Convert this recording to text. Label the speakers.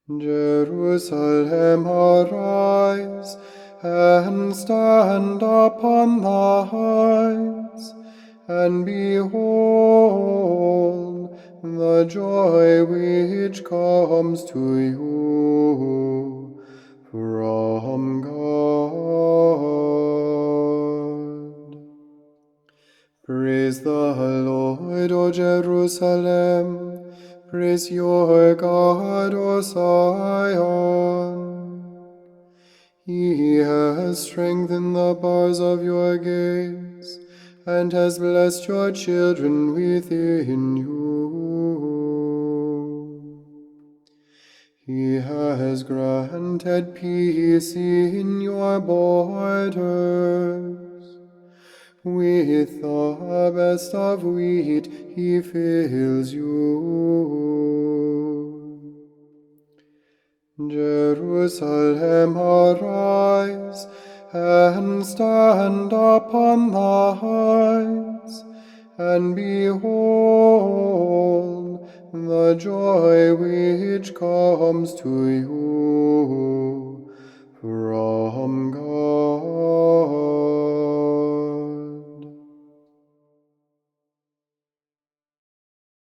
Speaker 1: Jerusalem, arise, and stand upon the heights, and behold the joy which comes to you from God. Praise the Lord, O Jerusalem. Praise your God, O Zion. He has strengthened the bars of your gates, and has blessed your children within you. He has granted peace in your borders. With the best of wheat he fills you. Jerusalem, arise, and stand upon the heights, and behold the joy which comes to you from God.